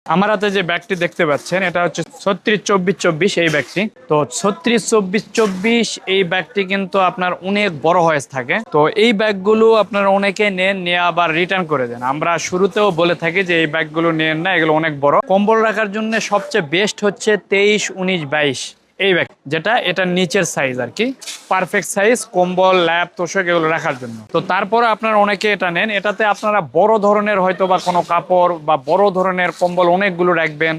আমার হাতে যে ব্যাগটি দেখতে পাচ্ছেন এটা হচ্ছে 36-24-24 এই ব্যাগটি। তো 36-24-24 এই ব্যাগটি কিন্তু আপনার অনেক বড় হয়ে থাকে। তো এই ব্যাগগুলো আপনারা অনেকে নেন, নিয়ে আবার রিটার্ন করে দেন। আমরা শুরুতেও বলে থাকি যে এই ব্যাগগুলো নেন না, এগুলো অনেক বড়। কম্বল রাখার জন্য সবচেয়ে বেস্ট হচ্ছে 23-19-22 এই ব্যাগ, যেটা এটার নিচের সাইজ আর কি, পারফেক্ট সাইজ কম্বল ল্যাপ তোষক এগুলো রাখার জন্য। তো তারপরে আপনারা অনেকে এটা নেন, এটাতে আপনারা বড় ধরনের হয়তো বা কোনো কাপড় বা বড় ধরনের কম্বল অনেকগুলো রাখবেন,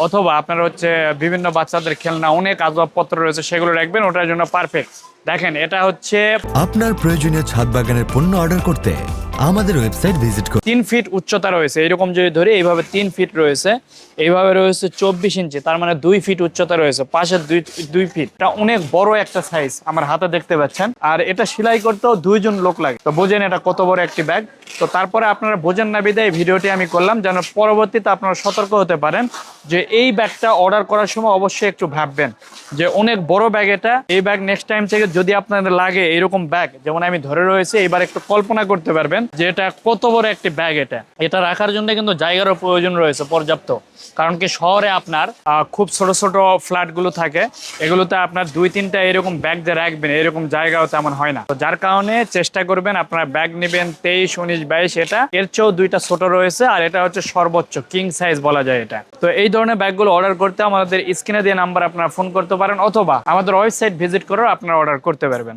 অথবা আপনারা হচ্ছে বিভিন্ন বাচ্চাদের খেলনা অনেক আসবাবপত্র রয়েছে সেগুলো রাখবেন, ওটার জন্য পারফেক্ট। দেখেন এটা হচ্ছে আপনার প্রয়োজনীয় ছাদ বাগানের পণ্য অর্ডার করতে আমাদের ওয়েবসাইট ভিজিট করুন। 3 ফিট উচ্চতা রয়েছে, এরকম যদি ধরি এইভাবে 3 ফিট রয়েছে, এইভাবে রয়েছে 24 ইঞ্চি, তার মানে 2 ফিট উচ্চতা রয়েছে, পাশে 2 ফিট। এটা অনেক বড় একটা সাইজ আমার হাতে দেখতে পাচ্ছেন। আর এটা সেলাই করতেও 2 জন লোক লাগে, তো বোঝেন এটা কত বড় একটি ব্যাগ। তো তারপরে আপনারা বোঝেন না বিদায় এই ভিডিওটি আমি করলাম, যেন পরবর্তীতে আপনারা সতর্ক হতে পারেন যে এই ব্যাগটা অর্ডার করার সময় অবশ্যই একটু ভাববেন যে অনেক বড় ব্যাগ এটা। এই ব্যাগ নেক্সট টাইম থেকে যদি আপনাদের লাগে এরকম ব্যাগ যেমন আমি ধরে রয়েছে, এবার একটু কল্পনা করতে পারবেন যে এটা কত বড় একটি ব্যাগ। এটা রাখার জন্য কিন্তু জায়গারও প্রয়োজন রয়েছে পর্যাপ্ত, কারণ কি শহরে আপনার খুব ছোট ছোট ফ্ল্যাটগুলো থাকে, এগুলোতে আপনার 2-3টা এরকম ব্যাগ যে রাখবেন এরকম জায়গাও তেমন হয় না। তো যার কারণে চেষ্টা করবেন আপনারা ব্যাগ নেবেন 23-19-22, এটা এর চেয়েও 2টা ছোট রয়েছে, আর এটা হচ্ছে সর্বোচ্চ কিং সাইজ বলা যায় এটা। তো এই ধরনের ব্যাগগুলো অর্ডার করতে আমাদের স্ক্রিনে দিয়ে নাম্বার আপনারা ফোন করতে পারেন, অথবা আমাদের ওয়েবসাইট ভিজিট করেও আপনারা অর্ডার করতে পারবেন।